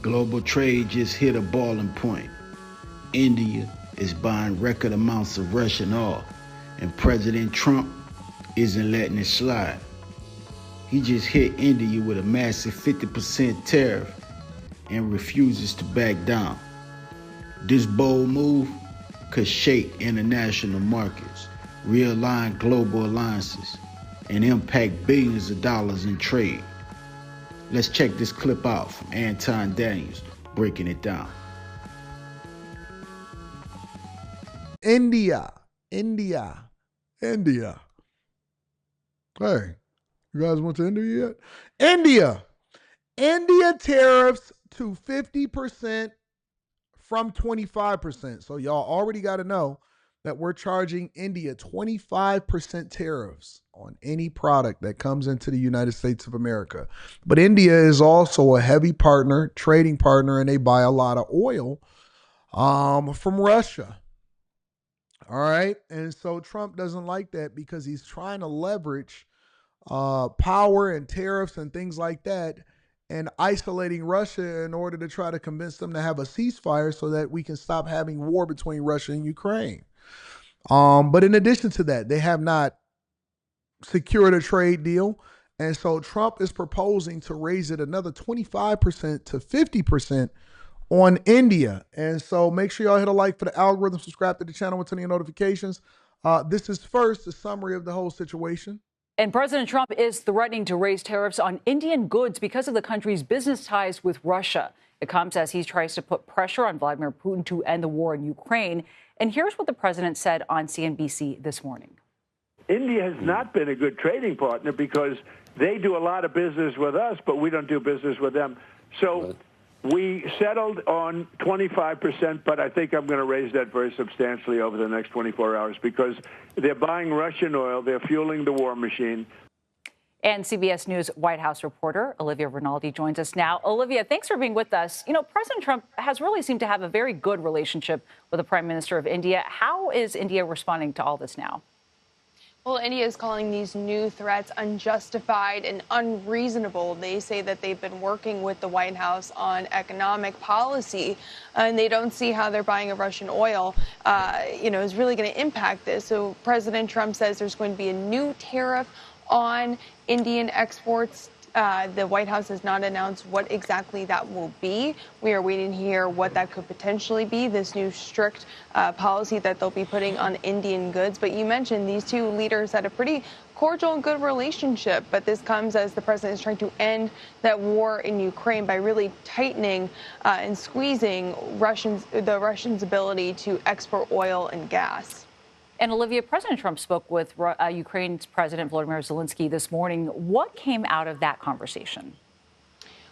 Global trade just hit a boiling point. India is buying record amounts of Russian oil, and President Trump isn't letting it slide. He just hit India with a massive 50% tariff and refuses to back down. This bold move could shake international markets, realign global alliances, and impact billions of dollars in trade. Let's check this clip out from Anton Daniels breaking it down. India. Hey, you guys went to India yet? India tariffs to 50% from 25%. So y'all already got to know that we're charging India 25% tariffs on any product that comes into the United States of America. But India is also a heavy partner, trading partner, and they buy a lot of oil from Russia. All right. And so Trump doesn't like that because he's trying to leverage power and tariffs and things like that and isolating Russia in order to try to convince them to have a ceasefire so that we can stop having war between Russia and Ukraine. But in addition to that, they have not secured a trade deal. And so Trump is proposing to raise it another 25% to 50% on India. And so make sure y'all hit a like for the algorithm, subscribe to the channel and turn on your notifications. This is first a summary of the whole situation. And President Trump is threatening to raise tariffs on Indian goods because of the country's business ties with Russia. It comes as he tries to put pressure on Vladimir Putin to end the war in Ukraine. And here's what the president said on CNBC this morning. India has not been a good trading partner because they do a lot of business with us, but we don't do business with them. So we settled on 25%, but I think I'm going to raise that very substantially over the next 24 hours because they're buying Russian oil. They're fueling the war machine. And CBS News White House reporter Olivia Rinaldi joins us now. Olivia, thanks for being with us. You know, President Trump has really seemed to have a very good relationship with the Prime Minister of India. How is India responding to all this now? Well, India is calling these new threats unjustified and unreasonable. They say that they've been working with the White House on economic policy, and they don't see how they're buying of Russian oil, is really going to impact this. So President Trump says there's going to be a new tariff on Indian exports. The White House has not announced what exactly that will be. We are waiting to hear what that could potentially be, this new strict policy that they'll be putting on Indian goods. But you mentioned these two leaders had a pretty cordial and good relationship, but this comes as the president is trying to end that war in Ukraine by really tightening and squeezing the Russians' ability to export oil and gas. And Olivia, President Trump spoke with Ukraine's President Volodymyr Zelensky this morning. What came out of that conversation?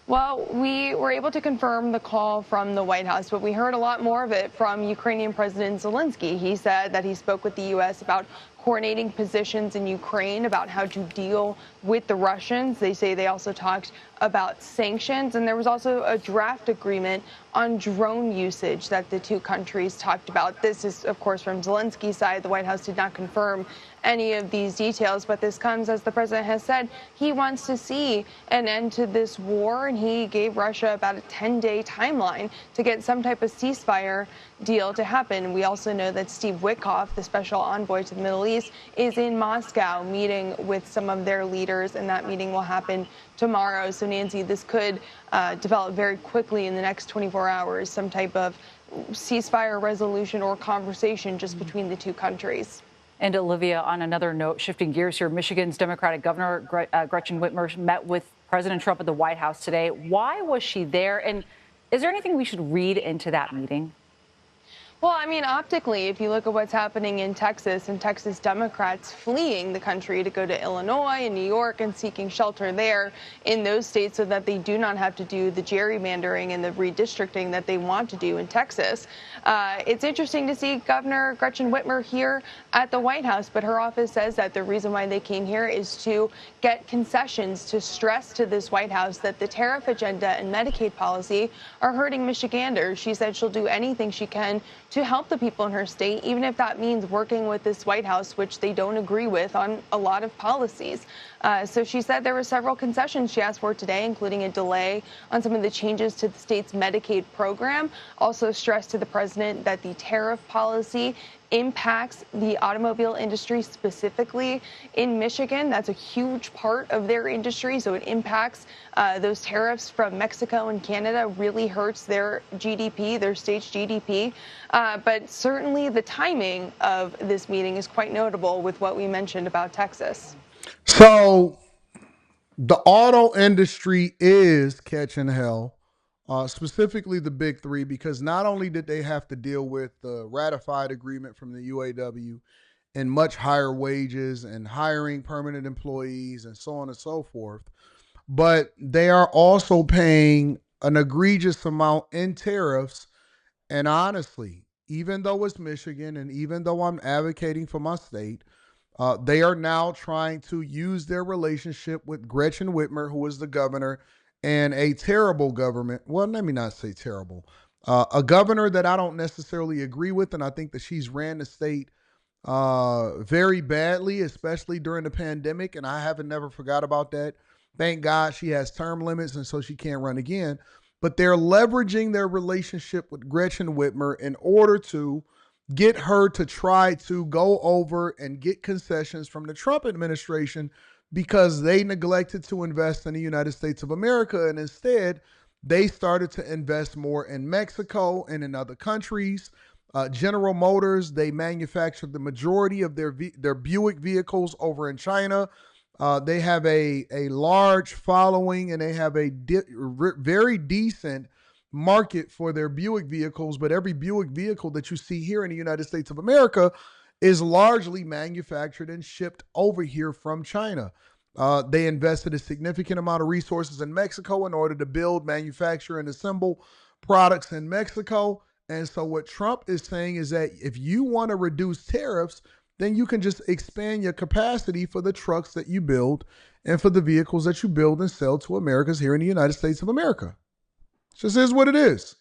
Well, we were able to confirm the call from the White House, but we heard a lot more of it from Ukrainian President Zelensky. He said that he spoke with the U.S. about coordinating positions in Ukraine, about how to deal with the Russians. They say they also talked about sanctions, and there was also a draft agreement on drone usage that the two countries talked about. This is, of course, from Zelensky's side. The White House did not confirm any of these details, but this comes as the president has said he wants to see an end to this war, and he gave Russia about a 10-day timeline to get some type of ceasefire deal to happen. We also know that Steve Witkoff, the special envoy to the Middle East, is in Moscow meeting with some of their leaders, and that meeting will happen tomorrow. So, Nancy, this could develop very quickly in the next 24 hours, some type of ceasefire resolution or conversation just between the two countries. And Olivia, on another note, shifting gears here, Michigan's Democratic Governor Gretchen Whitmer met with President Trump at the White House today. Why was she there? And is there anything we should read into that meeting? Well, I mean, optically, if you look at what's happening in Texas and Texas Democrats fleeing the country to go to Illinois and New York and seeking shelter there in those states so that they do not have to do the gerrymandering and the redistricting that they want to do in Texas. It's interesting to see Governor Gretchen Whitmer here at the White House, but her office says that the reason why they came here is to get concessions, to stress to this White House that the tariff agenda and Medicaid policy are hurting Michiganders. She said she'll do anything she can to help the people in her state, even if that means working with this White House, which they don't agree with on a lot of policies. So she said there were several concessions she asked for today, including a delay on some of the changes to the state's Medicaid program. Also stressed to the president that the tariff policy impacts the automobile industry specifically in Michigan. That's a huge part of their industry, so it impacts those tariffs from Mexico and Canada, really hurts their GDP, their state's GDP. But certainly the timing of this meeting is quite notable with what we mentioned about Texas. So the auto industry is catching hell, specifically the big three, because not only did they have to deal with the ratified agreement from the UAW and much higher wages and hiring permanent employees and so on and so forth, but they are also paying an egregious amount in tariffs. And honestly, even though it's Michigan and even though I'm advocating for my state, they are now trying to use their relationship with Gretchen Whitmer, who is the governor, and a terrible government. Well, let me not say terrible. A governor that I don't necessarily agree with, and I think that she's ran the state very badly, especially during the pandemic, and I haven't never forgot about that. Thank God she has term limits, and so she can't run again. But they're leveraging their relationship with Gretchen Whitmer in order to get her to try to go over and get concessions from the Trump administration because they neglected to invest in the United States of America. And instead, they started to invest more in Mexico and in other countries. General Motors, they manufacture the majority of their Buick vehicles over in China. They have a large following and they have a very decent market for their Buick vehicles, but every Buick vehicle that you see here in the United States of America is largely manufactured and shipped over here from China. They invested a significant amount of resources in Mexico in order to build, manufacture, and assemble products in Mexico. And so what Trump is saying is that if you want to reduce tariffs, then you can just expand your capacity for the trucks that you build and for the vehicles that you build and sell to Americans here in the United States of America. It just is what it is.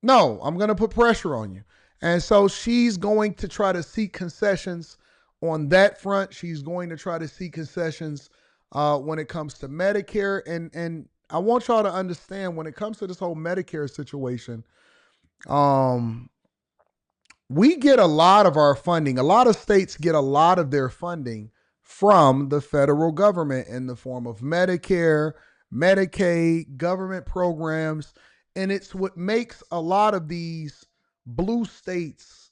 No, I'm going to put pressure on you. And so she's going to try to seek concessions on that front. She's going to try to seek concessions when it comes to Medicare. And I want y'all to understand when it comes to this whole Medicare situation, we get a lot of our funding. A lot of states get a lot of their funding from the federal government in the form of Medicare, Medicaid, government programs. And it's what makes a lot of these blue states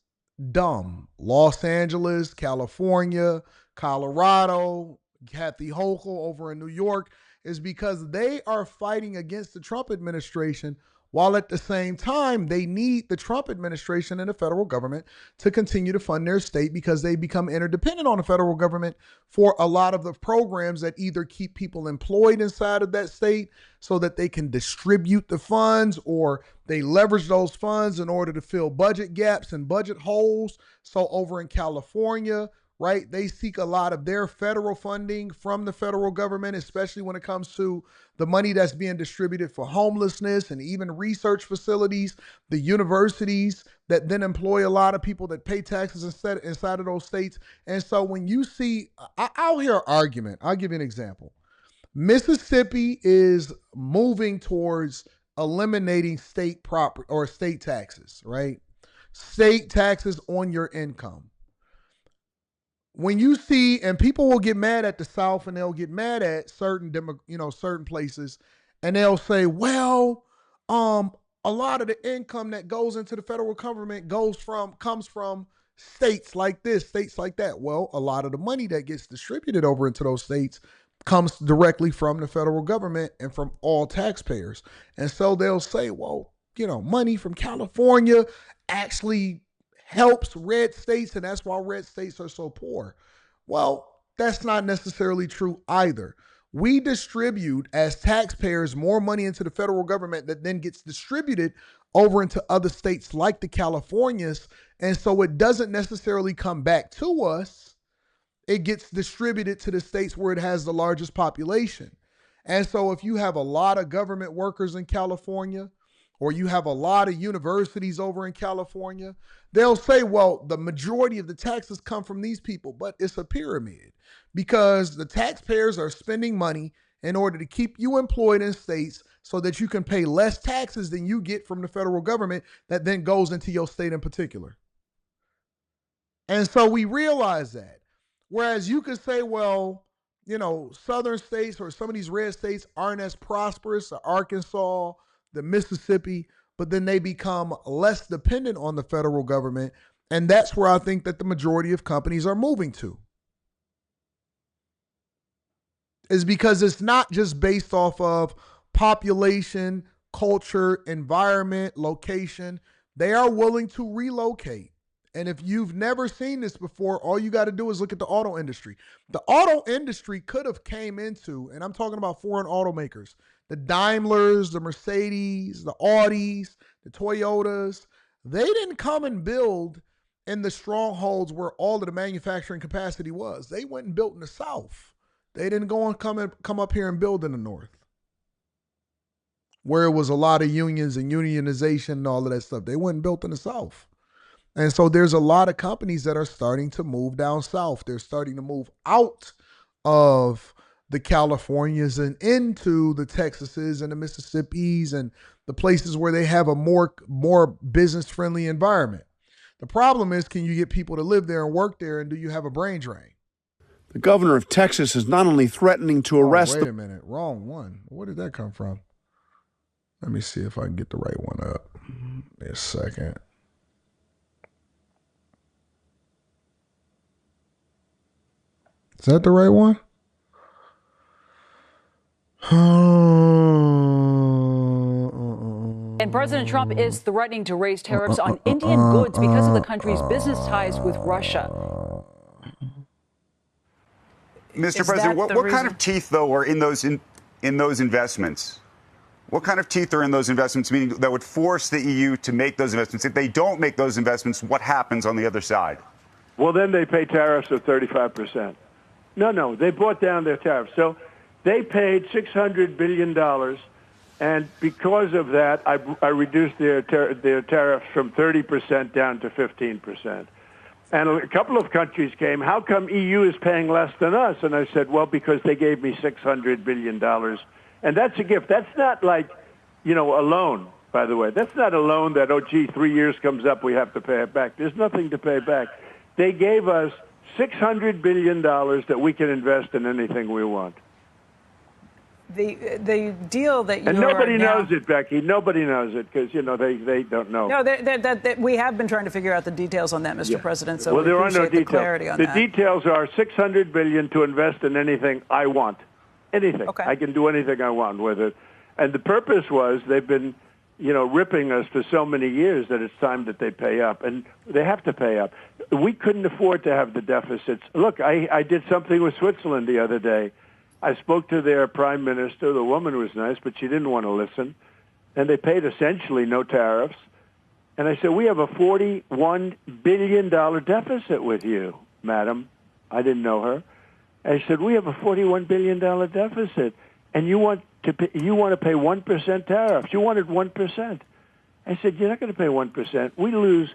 dumb. Los Angeles, California, Colorado, Kathy Hochul over in New York, is because they are fighting against the Trump administration, while at the same time, they need the Trump administration and the federal government to continue to fund their state because they become interdependent on the federal government for a lot of the programs that either keep people employed inside of that state so that they can distribute the funds, or they leverage those funds in order to fill budget gaps and budget holes. So over in California, right, they seek a lot of their federal funding from the federal government, especially when it comes to the money that's being distributed for homelessness and even research facilities, the universities that then employ a lot of people that pay taxes inside of those states. And so when you see, I'll hear an argument. I'll give you an example. Mississippi is moving towards eliminating state property or state taxes, right? State taxes on your income. When you see, and people will get mad at the South and they'll get mad at certain places, and they'll say, well, a lot of the income that goes into the federal government comes from states like this, states like that. Well, a lot of the money that gets distributed over into those states comes directly from the federal government and from all taxpayers. And so they'll say, well, money from California actually helps red states, and that's why red states are so poor. Well, that's not necessarily true either. We distribute as taxpayers more money into the federal government that then gets distributed over into other states like the Californias. And so it doesn't necessarily come back to us. It gets distributed to the states where it has the largest population. And so if you have a lot of government workers in California, or you have a lot of universities over in California, they'll say, well, the majority of the taxes come from these people, but it's a pyramid because the taxpayers are spending money in order to keep you employed in states so that you can pay less taxes than you get from the federal government that then goes into your state in particular. And so we realize that. Whereas you could say, well, you know, southern states or some of these red states aren't as prosperous, the Arkansas, the Mississippi, but then they become less dependent on the federal government. And that's where I think that the majority of companies are moving to. Is because it's not just based off of population, culture, environment, location. They are willing to relocate. And if you've never seen this before, all you got to do is look at the auto industry. The auto industry could have came into, and I'm talking about foreign automakers, the Daimlers, the Mercedes, the Audis, the Toyotas. They didn't come and build in the strongholds where all of the manufacturing capacity was. They went and built in the South. They didn't go and come up here and build in the North, where it was a lot of unions and unionization and all of that stuff. They went and built in the South. And so there's a lot of companies that are starting to move down south. They're starting to move out of the Californias and into the Texases and the Mississippis and the places where they have a more business-friendly environment. The problem is, can you get people to live there and work there, and do you have a brain drain? The governor of Texas is not only threatening to arrest... Wait a minute. Wrong one. Where did that come from? Let me see if I can get the right one up. Wait a second. Is that the right one? And President Trump is threatening to raise tariffs on Indian goods because of the country's business ties with Russia. Mr. President, what kind of teeth, though, are in those investments? What kind of teeth are in those investments, meaning that would force the EU to make those investments? If they don't make those investments, what happens on the other side? Well, then they pay tariffs of 35%. No, they brought down their tariffs. So they paid $600 billion, and because of that, I reduced their tariffs from 30% down to 15%. And a couple of countries came, how come EU is paying less than us? And I said, well, because they gave me $600 billion. And that's a gift. That's not like, a loan, by the way. That's not a loan that, 3 years comes up, we have to pay it back. There's nothing to pay back. They gave us $600 billion that we can invest in anything we want. The deal that you and nobody knows it, Becky. Nobody knows it because they don't know. No, we have been trying to figure out the details on that, Mr. President. So well, there are no details. The clarity on that. The details are $600 billion to invest in anything I want, anything. Okay. I can do anything I want with it, and the purpose was they've been, ripping us for so many years that it's time that they pay up, and they have to pay up. We couldn't afford to have the deficits. Look, I did something with Switzerland the other day. I spoke to their prime minister. The woman was nice, but she didn't want to listen. And they paid essentially no tariffs. And I said, we have a $41 billion deficit with you, madam. I didn't know her. I said, we have a $41 billion deficit, and you want to pay 1% tariffs. You wanted 1%. I said, you're not going to pay 1%. We lose.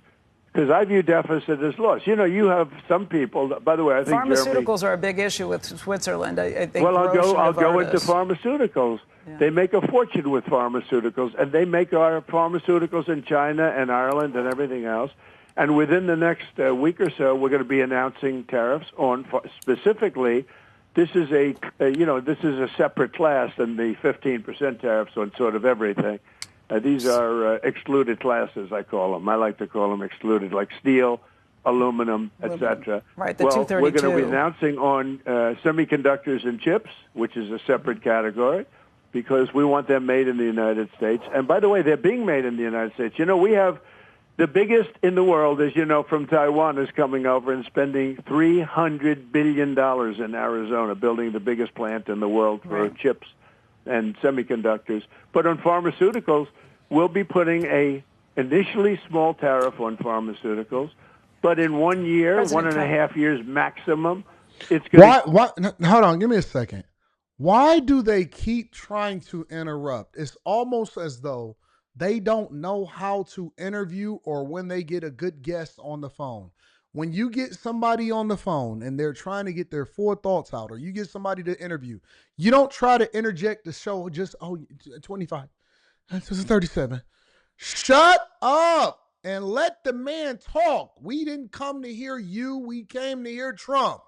Because I view deficit as loss. You have some people. By the way, I think pharmaceuticals are a big issue with Switzerland. I think. Well, I'll go into pharmaceuticals. Yeah. They make a fortune with pharmaceuticals, and they make our pharmaceuticals in China and Ireland and everything else. And within the next week or so, we're going to be announcing tariffs on specifically. This is a separate class than the 15% tariffs on sort of everything. These are excluded classes, I call them. I like to call them excluded, like steel, aluminum, etc. Right, the 232. We're going to be announcing on semiconductors and chips, which is a separate category, because we want them made in the United States. And by the way, they're being made in the United States. We have the biggest in the world, as you know, from Taiwan is coming over and spending $300 billion in Arizona, building the biggest plant in the world for chips and semiconductors. But on pharmaceuticals, we'll be putting a initially small tariff on pharmaceuticals, but in 1 year, President 1.5 years maximum, it's going to... Why, hold on, give me a second. Why do they keep trying to interrupt? It's almost as though They don't know how to interview or when they get a good guest on the phone. When you get somebody on the phone and they're trying to get their full thoughts out, or you get somebody to interview, you don't try to interject the show just, 25, 37. Shut up and let the man talk. We didn't come to hear you. We came to hear Trump.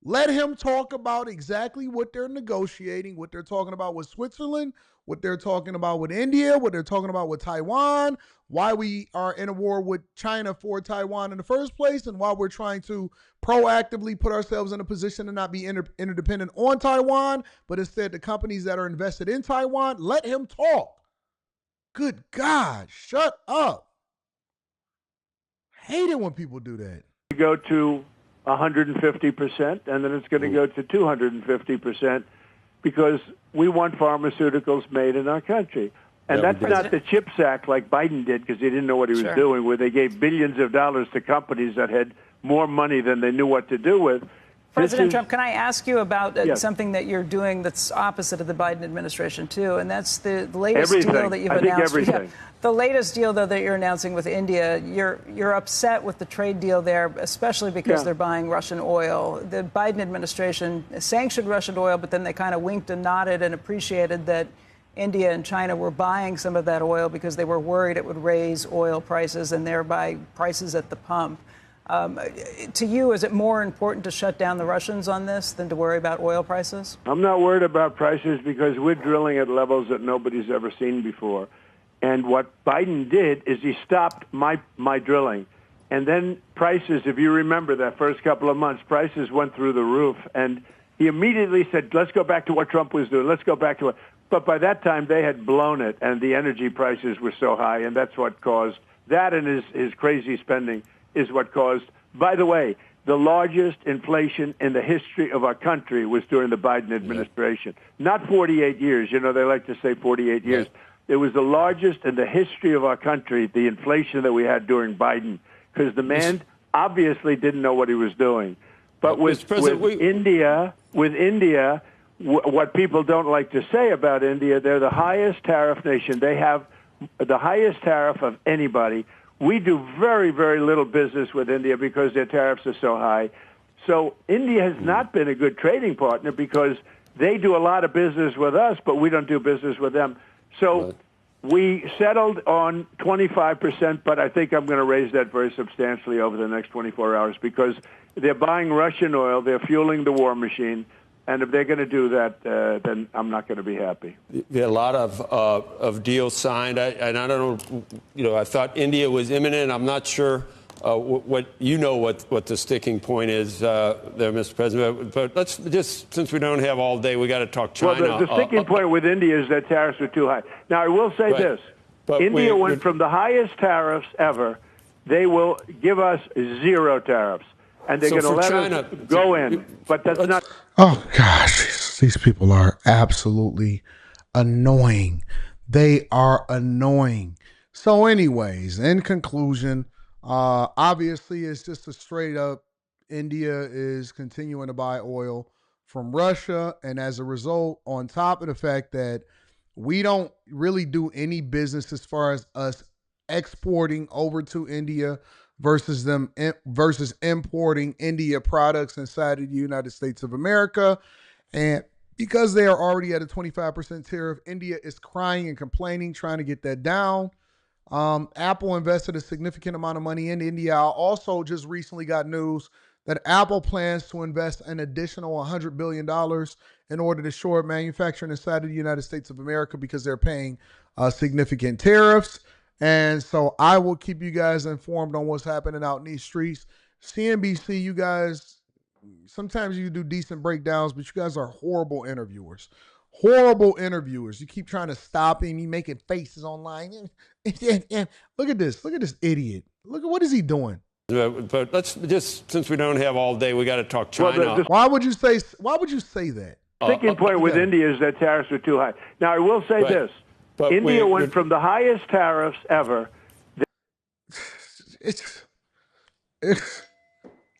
Let him talk about exactly what they're negotiating, what they're talking about with Switzerland, what they're talking about with India, what they're talking about with Taiwan, why we are in a war with China for Taiwan in the first place, and why we're trying to proactively put ourselves in a position to not be interdependent on Taiwan, but instead the companies that are invested in Taiwan. Let him talk. Good God, shut up. Hate it when people do that. Go to 150%, and then it's going to go to 250% because we want pharmaceuticals made in our country. And that's not the CHIPS Act like Biden did because he didn't know what he was doing, where they gave billions of dollars to companies that had more money than they knew what to do with. President Trump, can I ask you about something that you're doing that's opposite of the Biden administration, too? And that's the latest deal that you've announced. Everything. The latest deal, though, that you're announcing with India, you're upset with the trade deal there, especially because they're buying Russian oil. The Biden administration sanctioned Russian oil, but then they kind of winked and nodded and appreciated that India and China were buying some of that oil because they were worried it would raise oil prices and thereby prices at the pump. To you, is it more important to shut down the Russians on this than to worry about oil prices? I'm not worried about prices because we're drilling at levels that nobody's ever seen before. And what Biden did is he stopped my drilling. And then prices, if you remember that first couple of months, prices went through the roof. And he immediately said, let's go back to what Trump was doing. Let's go back to it. But by that time, they had blown it, and the energy prices were so high, and that's what caused that, and his crazy spending is what caused, by the way, the largest inflation in the history of our country was during the Biden administration. Not 48 years. You know, they like to say 48 years. It was the largest in the history of our country, the inflation that we had during Biden, because the man obviously didn't know what he was doing. But with India, what people don't like to say about India, they're the highest tariff nation. They have the highest tariff of anybody. We do very, very little business with India because their tariffs are so high. So India has not been a good trading partner because they do a lot of business with us, but we don't do business with them. So we settled on 25%, but I think I'm going to raise that very substantially over the next 24 hours because they're buying Russian oil, they're fueling the war machine, and if they're going to do that, then I'm not going to be happy. There are a lot of deals signed, and I don't know. I thought India was imminent. I'm not sure what the sticking point is there, Mr. President. But let's just, since we don't have all day, we got to talk China. Well, the sticking point with India is that tariffs are too high. Now, I will say this: India went from the highest tariffs ever. They will give us 0 tariffs. And they're going to let us go in, but that's not. Oh, gosh, these people are absolutely annoying. They are annoying. So anyways, in conclusion, obviously it's just a straight up India is continuing to buy oil from Russia. And as a result, on top of the fact that we don't really do any business as far as us exporting over to India versus importing India products inside of the United States of America. And because they are already at a 25% tariff, India is crying and complaining, trying to get that down. Apple invested a significant amount of money in India. I also just recently got news that Apple plans to invest an additional $100 billion in order to shore up manufacturing inside of the United States of America because they're paying significant tariffs. And so I will keep you guys informed on what's happening out in these streets. CNBC, you guys, sometimes you do decent breakdowns, but you guys are horrible interviewers. Horrible interviewers. You keep trying to stop him. You making faces online. Look at this. Look at this idiot. Look at what is he doing? But let's just, since we don't have all day, we got to talk China. Well, why would you say that? Sticking point with India is that tariffs are too high. Now, I will say this. But India went from the highest tariffs ever.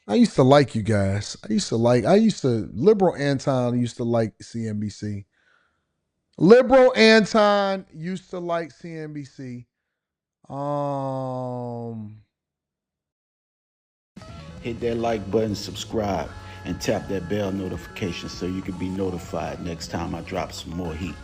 I used to like you guys. Liberal Anton used to like CNBC. Liberal Anton used to like CNBC. Hit that like button, subscribe, and tap that bell notification so you can be notified next time I drop some more heat.